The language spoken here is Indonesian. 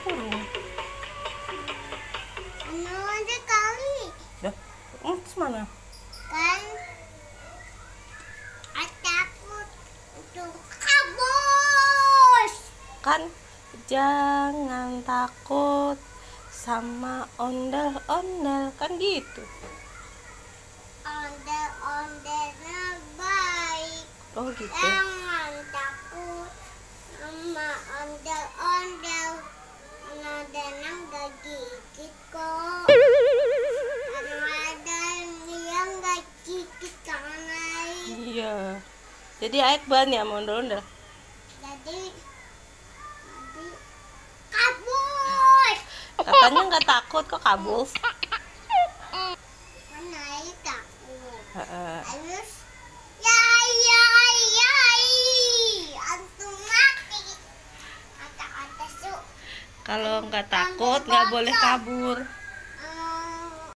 burung. Anu aja kali. Dah, terus mana? Kan takut untuk kabus. Kan jangan takut sama ondel-ondel, kan gitu. Ondel-ondelnya baik. Oh gitu. Jangan takut sama ondel-ondel. Ondel-ondel gak gigit kok. Karena ada yang gak gigit kan Aik. Iya. Jadi Aik ban ya sama ondel-ondel. Jadi kabus. Katanya nggak takut kok kabur. Kan Aik takut. Heeh. Terus yai antum mati kata-kata su Kalau nggak takut nggak boleh kabur.